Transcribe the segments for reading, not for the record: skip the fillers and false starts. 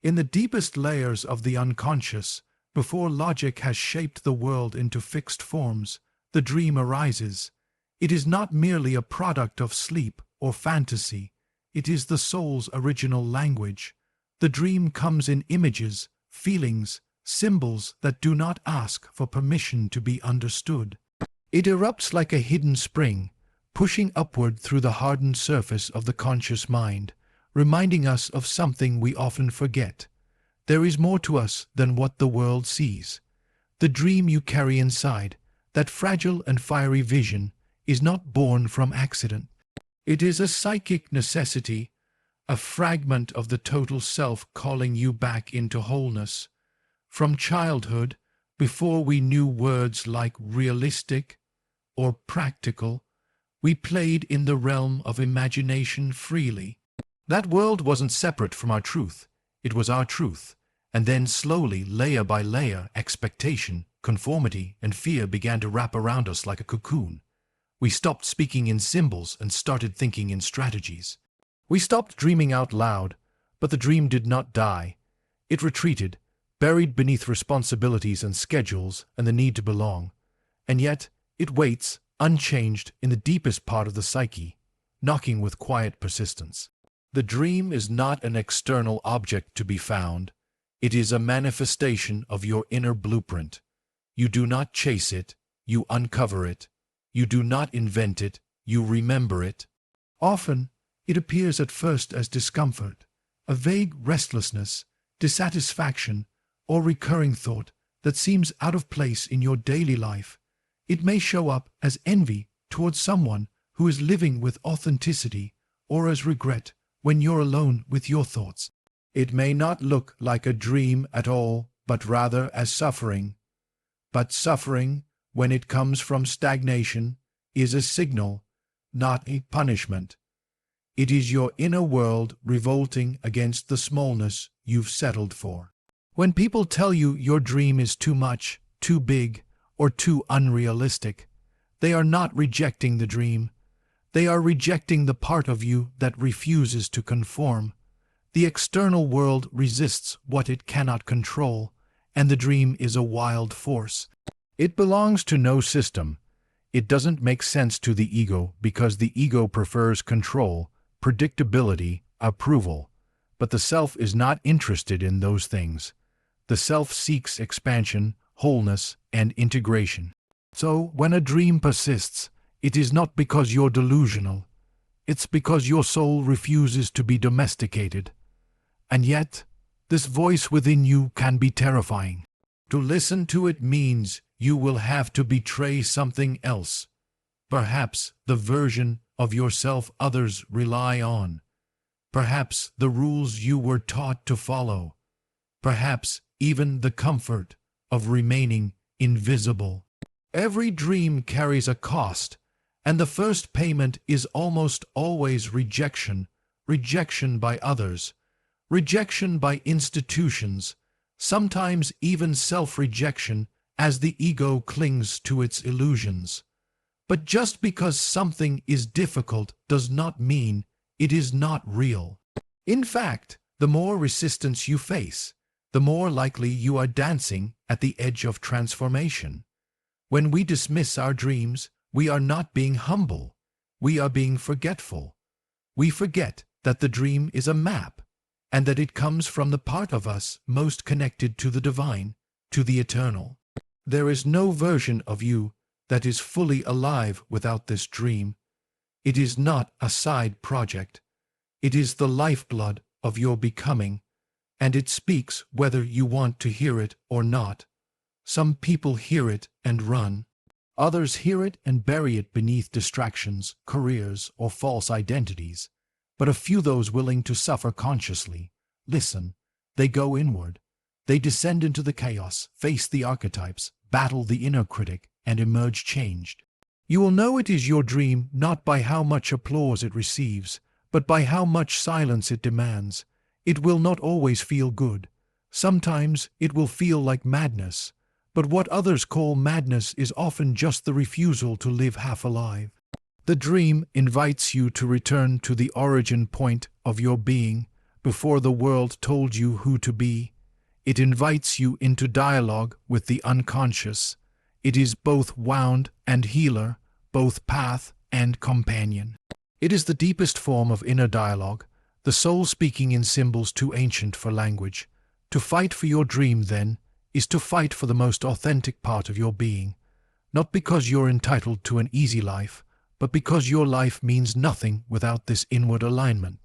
In the deepest layers of the unconscious, before logic has shaped the world into fixed forms, the dream arises. It is not merely a product of sleep or fantasy. It is the soul's original language. The dream comes in images, feelings, symbols that do not ask for permission to be understood. It erupts like a hidden spring, pushing upward through the hardened surface of the conscious mind, reminding us of something we often forget. There is more to us than what the world sees. The dream you carry inside, that fragile and fiery vision, is not born from accident. It is a psychic necessity, a fragment of the total self calling you back into wholeness. From childhood, before we knew words like realistic or practical, we played in the realm of imagination freely. That world wasn't separate from our truth. It was our truth. And then slowly, layer by layer, expectation, conformity, and fear began to wrap around us like a cocoon. We stopped speaking in symbols and started thinking in strategies. We stopped dreaming out loud, but the dream did not die. It retreated, buried beneath responsibilities and schedules and the need to belong. And yet, it waits, unchanged, in the deepest part of the psyche, knocking with quiet persistence. The dream is not an external object to be found. It is a manifestation of your inner blueprint. You do not chase it, you uncover it. You do not invent it, you remember it. Often, it appears at first as discomfort, a vague restlessness, dissatisfaction, or recurring thought that seems out of place in your daily life. It may show up as envy towards someone who is living with authenticity, or as regret when you're alone with your thoughts. It may not look like a dream at all, but rather as suffering. But suffering, when it comes from stagnation, is a signal, not a punishment. It is your inner world revolting against the smallness you've settled for. When people tell you your dream is too much, too big, or too unrealistic, they are not rejecting the dream. They are rejecting the part of you that refuses to conform. The external world resists what it cannot control, and the dream is a wild force. It belongs to no system. It doesn't make sense to the ego because the ego prefers control, predictability, approval. But the self is not interested in those things. The self seeks expansion, wholeness, and integration. So, when a dream persists, it is not because you're delusional. It's because your soul refuses to be domesticated. And yet, this voice within you can be terrifying. To listen to it means you will have to betray something else. Perhaps the version of yourself others rely on. Perhaps the rules you were taught to follow. Perhaps even the comfort of remaining invisible. Every dream carries a cost, and the first payment is almost always rejection, rejection by others, rejection by institutions, sometimes even self-rejection as the ego clings to its illusions. But just because something is difficult does not mean it is not real. In fact, the more resistance you face, the more likely you are dancing at the edge of transformation. When we dismiss our dreams, we are not being humble. We are being forgetful. We forget that the dream is a map, and that it comes from the part of us most connected to the divine, to the eternal. There is no version of you that is fully alive without this dream. It is not a side project. It is the lifeblood of your becoming, and it speaks whether you want to hear it or not. Some people hear it and run. Others hear it and bury it beneath distractions, careers, or false identities. But a few those willing to suffer consciously. Listen, they go inward. They descend into the chaos, face the archetypes, battle the inner critic, and emerge changed. You will know it is your dream not by how much applause it receives, but by how much silence it demands. It will not always feel good. Sometimes it will feel like madness. But what others call madness is often just the refusal to live half alive. The dream invites you to return to the origin point of your being, before the world told you who to be. It invites you into dialogue with the unconscious. It is both wound and healer, both path and companion. It is the deepest form of inner dialogue, the soul speaking in symbols too ancient for language. To fight for your dream, then, is to fight for the most authentic part of your being, not because you're entitled to an easy life, but because your life means nothing without this inward alignment.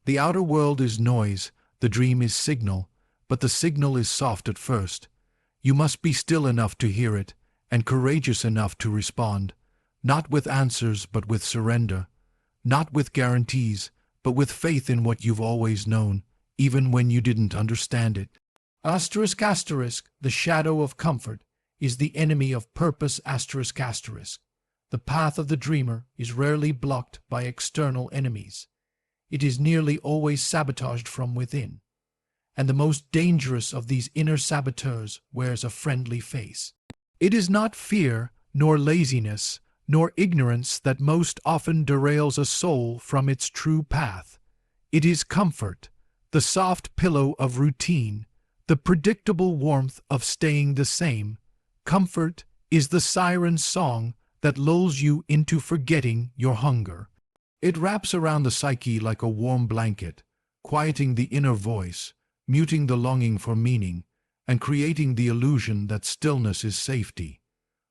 The outer world is noise, the dream is signal, but the signal is soft at first. You must be still enough to hear it, and courageous enough to respond, not with answers but with surrender, not with guarantees, but with faith in what you've always known, even when you didn't understand it. Asterisk asterisk, the shadow of comfort is the enemy of purpose asterisk asterisk. The path of the dreamer is rarely blocked by external enemies. It is nearly always sabotaged from within. And the most dangerous of these inner saboteurs wears a friendly face. It is not fear, nor laziness, nor ignorance that most often derails a soul from its true path. It is comfort, the soft pillow of routine, the predictable warmth of staying the same. Comfort is the siren song that lulls you into forgetting your hunger. It wraps around the psyche like a warm blanket, quieting the inner voice, muting the longing for meaning, and creating the illusion that stillness is safety.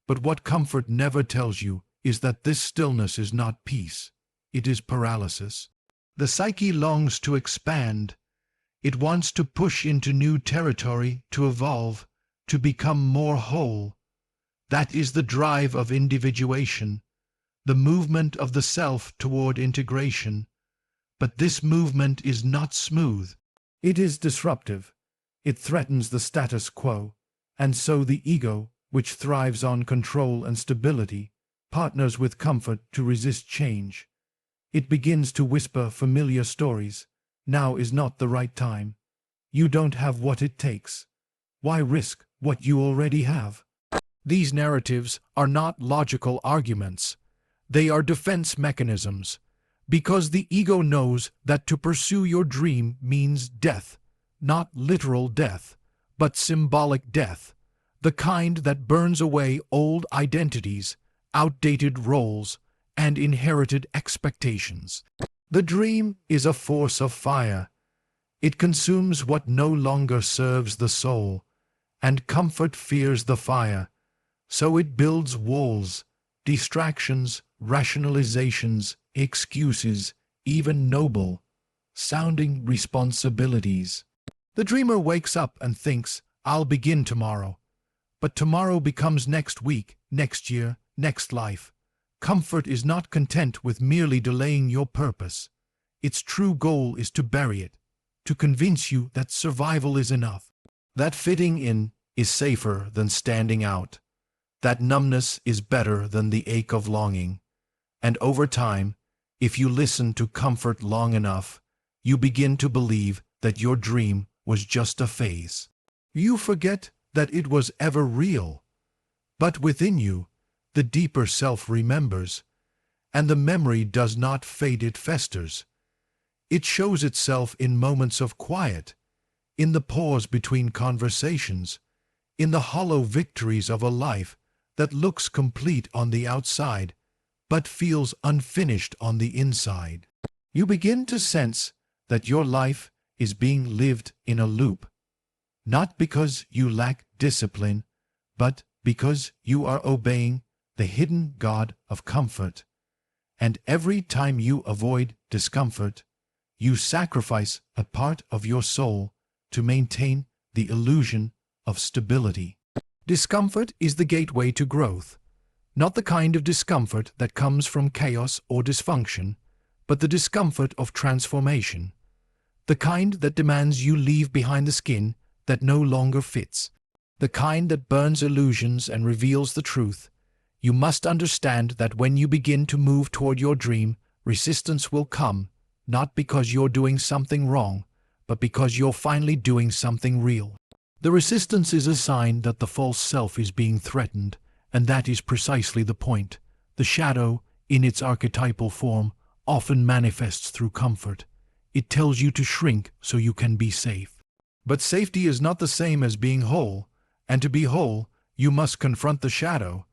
But what comfort never tells you is that this stillness is not peace, it is paralysis. The psyche longs to expand. It wants to push into new territory, to evolve, to become more whole. That is the drive of individuation, the movement of the self toward integration. But this movement is not smooth. It is disruptive. It threatens the status quo, and so the ego, which thrives on control and stability, partners with comfort to resist change. It begins to whisper familiar stories. Now is not the right time. You don't have what it takes. Why risk what you already have? These narratives are not logical arguments. They are defense mechanisms, because the ego knows that to pursue your dream means death, not literal death, but symbolic death, the kind that burns away old identities, outdated roles, and inherited expectations. The dream is a force of fire. It consumes what no longer serves the soul, and comfort fears the fire. So it builds walls, distractions, rationalizations, excuses, even noble sounding responsibilities. The dreamer wakes up and thinks, I'll begin tomorrow. But tomorrow becomes next week, next year, next life. Comfort is not content with merely delaying your purpose. Its true goal is to bury it, to convince you that survival is enough, that fitting in is safer than standing out, that numbness is better than the ache of longing. And over time, if you listen to comfort long enough, you begin to believe that your dream was just a phase. You forget that it was ever real. But within you, the deeper self remembers, and the memory does not fade, it festers. It shows itself in moments of quiet, in the pause between conversations, in the hollow victories of a life that looks complete on the outside, but feels unfinished on the inside. You begin to sense that your life is being lived in a loop, not because you lack discipline, but because you are obeying the hidden God of comfort. And every time you avoid discomfort, you sacrifice a part of your soul to maintain the illusion of stability. Discomfort is the gateway to growth, not the kind of discomfort that comes from chaos or dysfunction, but the discomfort of transformation, the kind that demands you leave behind the skin that no longer fits, the kind that burns illusions and reveals the truth. You must understand that when you begin to move toward your dream, resistance will come, not because you're doing something wrong, but because you're finally doing something real. The resistance is a sign that the false self is being threatened, and that is precisely the point. The shadow, in its archetypal form, often manifests through comfort. It tells you to shrink so you can be safe. But safety is not the same as being whole, and to be whole, you must confront the shadow.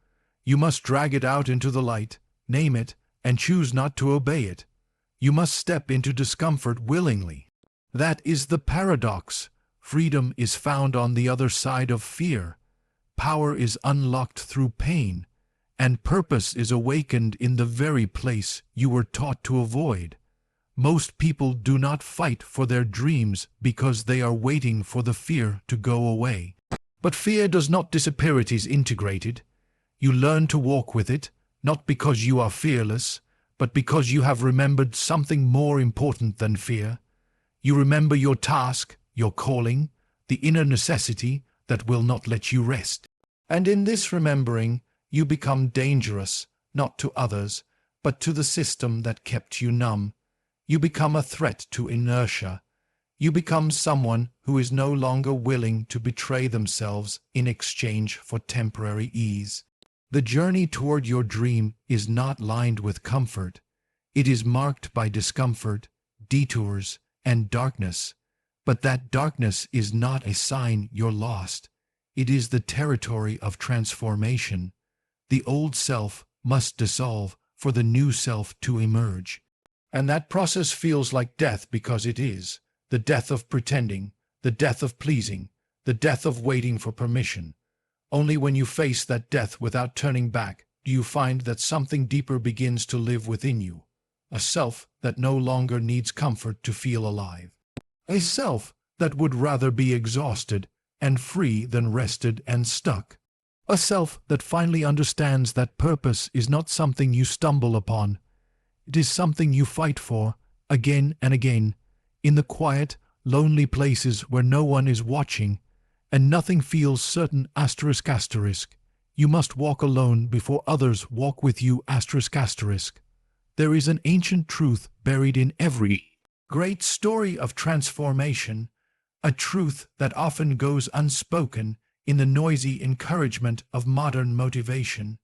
You must drag it out into the light, name it, and choose not to obey it. You must step into discomfort willingly. That is the paradox. Freedom is found on the other side of fear. Power is unlocked through pain, and purpose is awakened in the very place you were taught to avoid. Most people do not fight for their dreams because they are waiting for the fear to go away. But fear does not disappear, it is integrated. You learn to walk with it, not because you are fearless, but because you have remembered something more important than fear. You remember your task, your calling, the inner necessity that will not let you rest. And in this remembering, you become dangerous, not to others, but to the system that kept you numb. You become a threat to inertia. You become someone who is no longer willing to betray themselves in exchange for temporary ease. The journey toward your dream is not lined with comfort. It is marked by discomfort, detours, and darkness. But that darkness is not a sign you're lost. It is the territory of transformation. The old self must dissolve for the new self to emerge. And that process feels like death because it is. The death of pretending, the death of pleasing, the death of waiting for permission. Only when you face that death without turning back do you find that something deeper begins to live within you. A self that no longer needs comfort to feel alive. A self that would rather be exhausted and free than rested and stuck. A self that finally understands that purpose is not something you stumble upon. It is something you fight for, again and again, in the quiet, lonely places where no one is watching, and nothing feels certain ***. You must walk alone before others walk with you ***. There is an ancient truth buried in every great story of transformation, a truth that often goes unspoken in the noisy encouragement of modern motivation.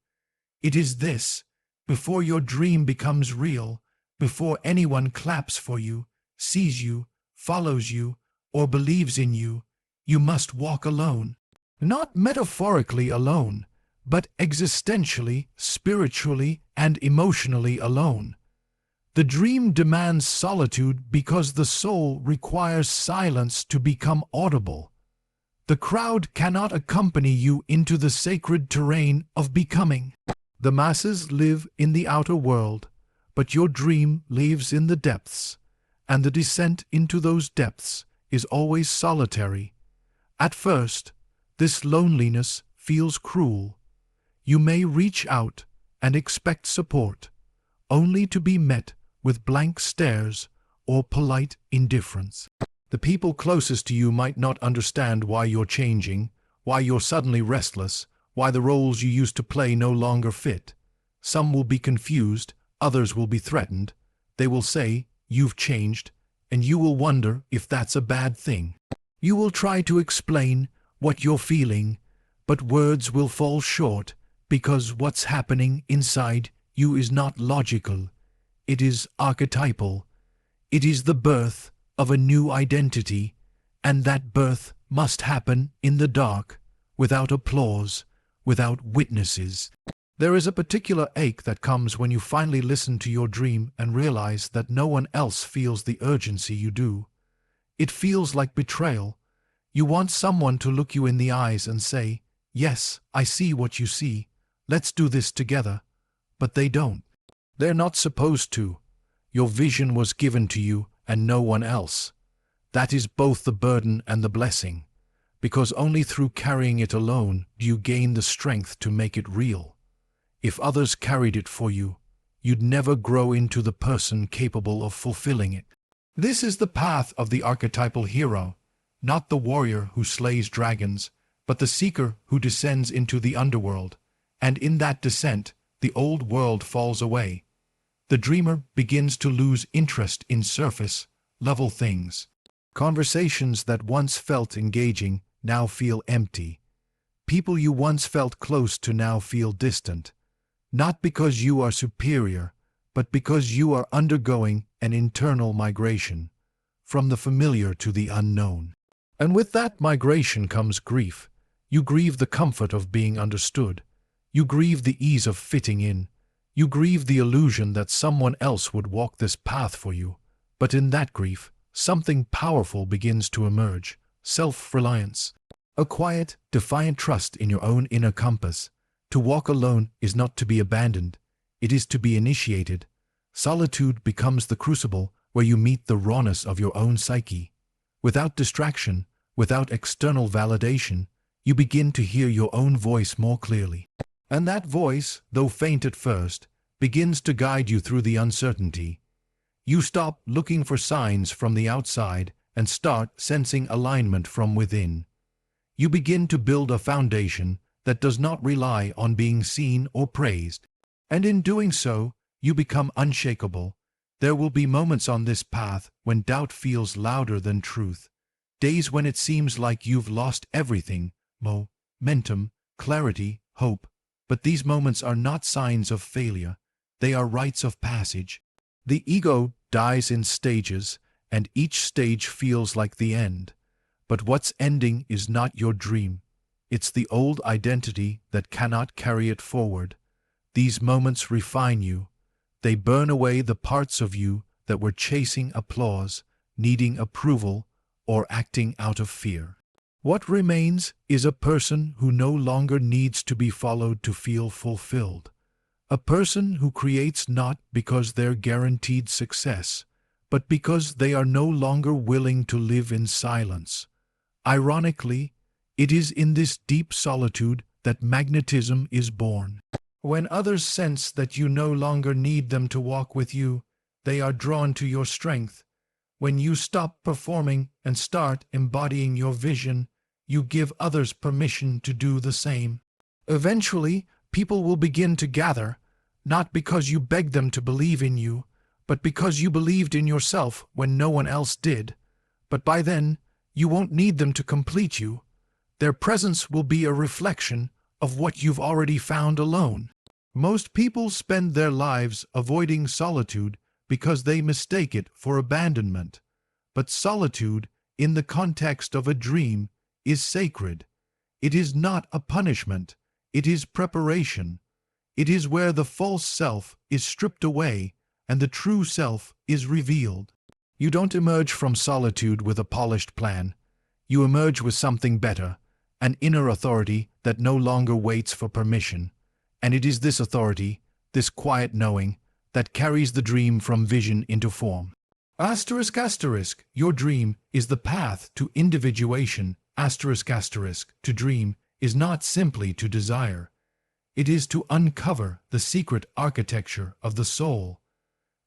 It is this: before your dream becomes real, before anyone claps for you, sees you, follows you, or believes in you, you must walk alone. Not metaphorically alone, but existentially, spiritually, and emotionally alone. The dream demands solitude because the soul requires silence to become audible. The crowd cannot accompany you into the sacred terrain of becoming. The masses live in the outer world, but your dream lives in the depths, and the descent into those depths is always solitary. At first, this loneliness feels cruel. You may reach out and expect support, only to be met with blank stares or polite indifference. The people closest to you might not understand why you're changing, why you're suddenly restless, why the roles you used to play no longer fit. Some will be confused, others will be threatened. They will say, "You've changed," and you will wonder if that's a bad thing. You will try to explain what you're feeling, but words will fall short because what's happening inside you is not logical. It is archetypal. It is the birth of a new identity, and that birth must happen in the dark, without applause, without witnesses. There is a particular ache that comes when you finally listen to your dream and realize that no one else feels the urgency you do. It feels like betrayal. You want someone to look you in the eyes and say, "Yes, I see what you see. Let's do this together." But they don't. They're not supposed to. Your vision was given to you and no one else. That is both the burden and the blessing, because only through carrying it alone do you gain the strength to make it real. If others carried it for you, you'd never grow into the person capable of fulfilling it. This is the path of the archetypal hero, not the warrior who slays dragons, but the seeker who descends into the underworld, and in that descent, the old world falls away. The dreamer begins to lose interest in surface-level things. Conversations that once felt engaging now feel empty. People you once felt close to now feel distant. Not because you are superior, but because you are undergoing an internal migration. from the familiar to the unknown. And with that migration comes grief. You grieve the comfort of being understood. You grieve the ease of fitting in. You grieve the illusion that someone else would walk this path for you. But in that grief, something powerful begins to emerge: self-reliance. A quiet, defiant trust in your own inner compass. To walk alone is not to be abandoned. It is to be initiated. Solitude becomes the crucible where you meet the rawness of your own psyche. Without distraction, without external validation, you begin to hear your own voice more clearly. And that voice, though faint at first, begins to guide you through the uncertainty. You stop looking for signs from the outside and start sensing alignment from within. You begin to build a foundation that does not rely on being seen or praised. And in doing so, you become unshakable. There will be moments on this path when doubt feels louder than truth. Days when it seems like you've lost everything: momentum, clarity, hope. But these moments are not signs of failure. They are rites of passage. The ego dies in stages, and each stage feels like the end. But what's ending is not your dream. It's the old identity that cannot carry it forward. These moments refine you. They burn away the parts of you that were chasing applause, needing approval, or acting out of fear. What remains is a person who no longer needs to be followed to feel fulfilled. A person who creates not because they're guaranteed success, but because they are no longer willing to live in silence. Ironically, it is in this deep solitude that magnetism is born. When others sense that you no longer need them to walk with you, they are drawn to your strength. When you stop performing and start embodying your vision, you give others permission to do the same. Eventually, people will begin to gather, not because you begged them to believe in you, but because you believed in yourself when no one else did. But by then, you won't need them to complete you. Their presence will be a reflection of what you've already found alone. Most people spend their lives avoiding solitude because they mistake it for abandonment. But solitude, in the context of a dream, is sacred. It is not a punishment. It is preparation. It is where the false self is stripped away and the true self is revealed. You don't emerge from solitude with a polished plan. You emerge with something better, an inner authority that no longer waits for permission. And it is this authority, this quiet knowing, that carries the dream from vision into form. ***, your dream is the path to individuation. ***, to dream is not simply to desire. It is to uncover the secret architecture of the soul.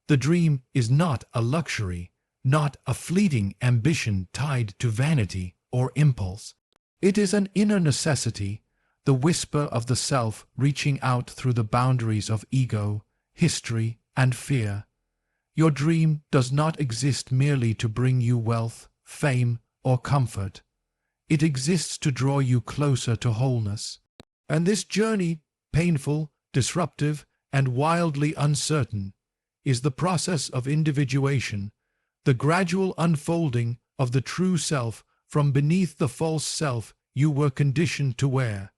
The dream is not a luxury, not a fleeting ambition tied to vanity or impulse. It is an inner necessity, the whisper of the self reaching out through the boundaries of ego, history, and fear. Your dream does not exist merely to bring you wealth, fame, or comfort. It exists to draw you closer to wholeness. And this journey, painful, disruptive, and wildly uncertain, is the process of individuation, the gradual unfolding of the true self from beneath the false self you were conditioned to wear.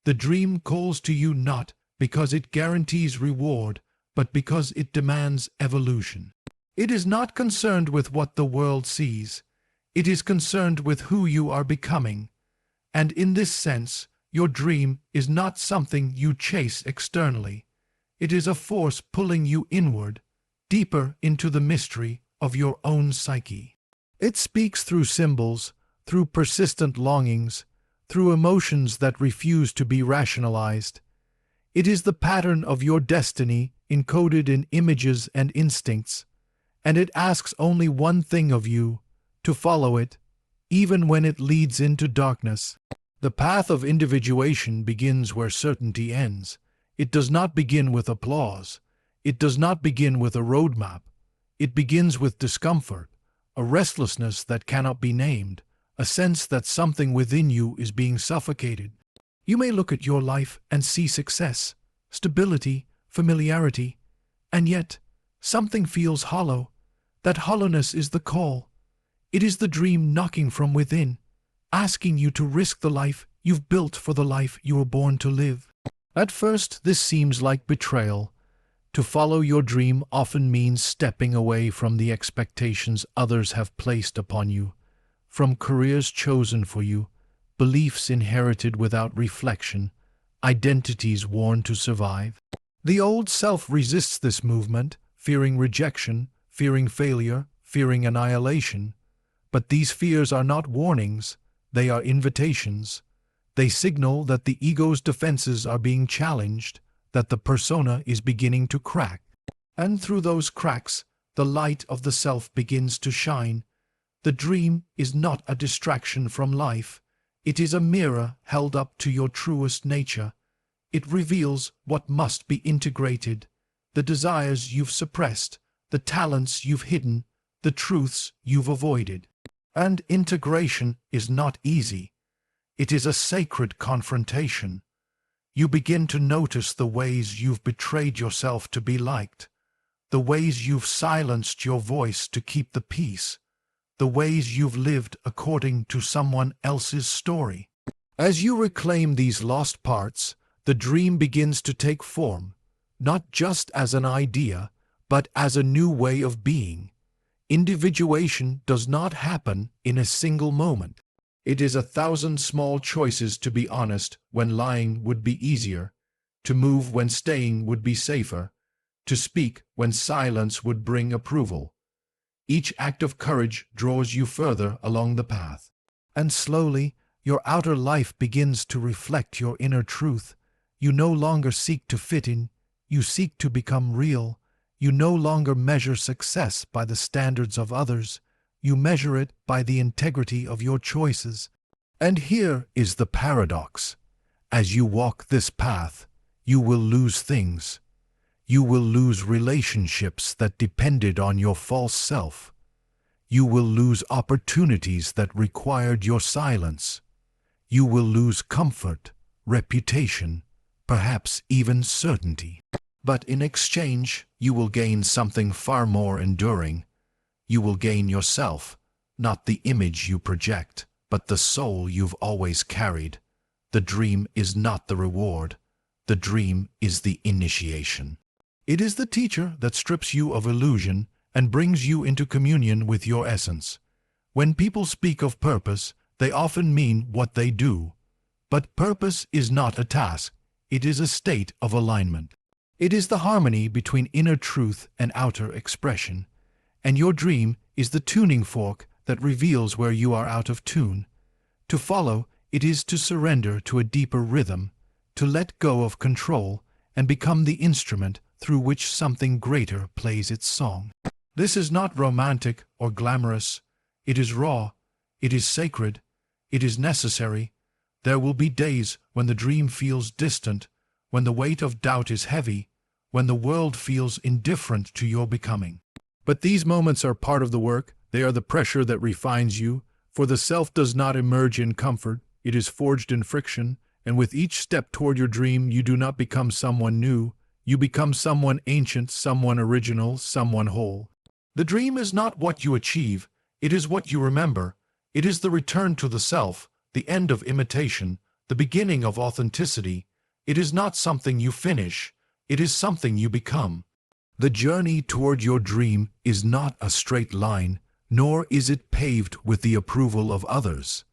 The dream calls to you not because it guarantees reward, but because it demands evolution. It is not concerned with what the world sees. It is concerned with who you are becoming. And in this sense, your dream is not something you chase externally. It is a force pulling you inward, deeper into the mystery of your own psyche. It speaks through symbols, through persistent longings, through emotions that refuse to be rationalized. It is the pattern of your destiny encoded in images and instincts, and it asks only one thing of you: to follow it, even when it leads into darkness. The path of individuation begins where certainty ends. It does not begin with applause. It does not begin with a roadmap. It begins with discomfort, a restlessness that cannot be named, a sense that something within you is being suffocated. You may look at your life and see success, stability, familiarity, and yet something feels hollow. That hollowness is the call. It is the dream knocking from within, asking you to risk the life you've built for the life you were born to live. At first, this seems like betrayal. To follow your dream often means stepping away from the expectations others have placed upon you, from careers chosen for you, beliefs inherited without reflection, identities worn to survive. The old self resists this movement, fearing rejection, fearing failure, fearing annihilation. But these fears are not warnings, they are invitations. They signal that the ego's defenses are being challenged, that the persona is beginning to crack. And through those cracks, the light of the self begins to shine. The dream is not a distraction from life. It is a mirror held up to your truest nature. It reveals what must be integrated, the desires you've suppressed, the talents you've hidden, the truths you've avoided. And integration is not easy. It is a sacred confrontation. You begin to notice the ways you've betrayed yourself to be liked, the ways you've silenced your voice to keep the peace, the ways you've lived according to someone else's story. As you reclaim these lost parts, the dream begins to take form, not just as an idea, but as a new way of being. Individuation does not happen in a single moment. It is 1,000 small choices to be honest when lying would be easier, to move when staying would be safer, to speak when silence would bring approval. Each act of courage draws you further along the path. And slowly, your outer life begins to reflect your inner truth. You no longer seek to fit in, you seek to become real. You no longer measure success by the standards of others. You measure it by the integrity of your choices. And here is the paradox. As you walk this path, you will lose things. You will lose relationships that depended on your false self. You will lose opportunities that required your silence. You will lose comfort, reputation, perhaps even certainty. But in exchange, you will gain something far more enduring. You will gain yourself, not the image you project, but the soul you've always carried. The dream is not the reward. The dream is the initiation. It is the teacher that strips you of illusion and brings you into communion with your essence. When people speak of purpose, they often mean what they do. But purpose is not a task. It is a state of alignment. It is the harmony between inner truth and outer expression. And your dream is the tuning fork that reveals where you are out of tune. To follow, it is to surrender to a deeper rhythm, to let go of control and become the instrument through which something greater plays its song. This is not romantic or glamorous. It is raw. It is sacred. It is necessary. There will be days when the dream feels distant, when the weight of doubt is heavy, when the world feels indifferent to your becoming. But these moments are part of the work. They are the pressure that refines you, for the self does not emerge in comfort. It is forged in friction, and with each step toward your dream, you do not become someone new. You become someone ancient, someone original, someone whole. The dream is not what you achieve. It is what you remember. It is the return to the self, the end of imitation, the beginning of authenticity. It is not something you finish. It is something you become. The journey toward your dream is not a straight line, nor is it paved with the approval of others.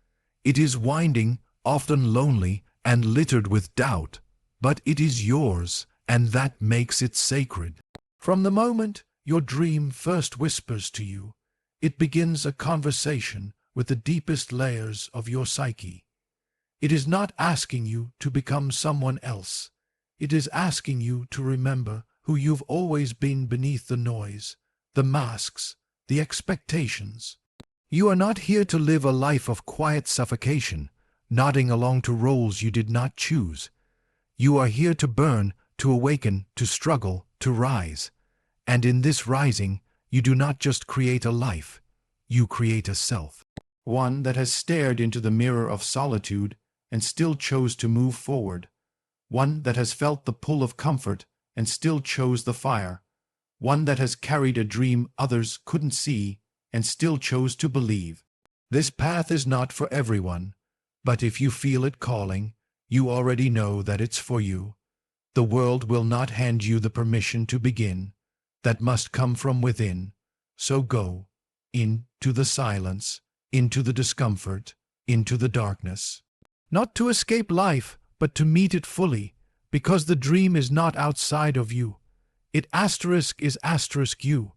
It is winding, often lonely, and littered with doubt, but it is yours, and that makes it sacred. From the moment your dream first whispers to you, it begins a conversation with the deepest layers of your psyche. It is not asking you to become someone else. It is asking you to remember who you've always been beneath the noise, the masks, the expectations. You are not here to live a life of quiet suffocation, nodding along to roles you did not choose. You are here to burn, to awaken, to struggle, to rise. And in this rising, you do not just create a life, you create a self. One that has stared into the mirror of solitude and still chose to move forward. One that has felt the pull of comfort and still chose the fire. One that has carried a dream others couldn't see and still chose to believe. This path is not for everyone, but if you feel it calling, you already know that it's for you. The world will not hand you the permission to begin. That must come from within. So go into the silence, into the discomfort, into the darkness. Not to escape life, but to meet it fully, because the dream is not outside of you. It is you.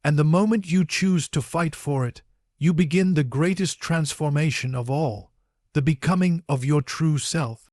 And the moment you choose to fight for it, you begin the greatest transformation of all, the becoming of your true self.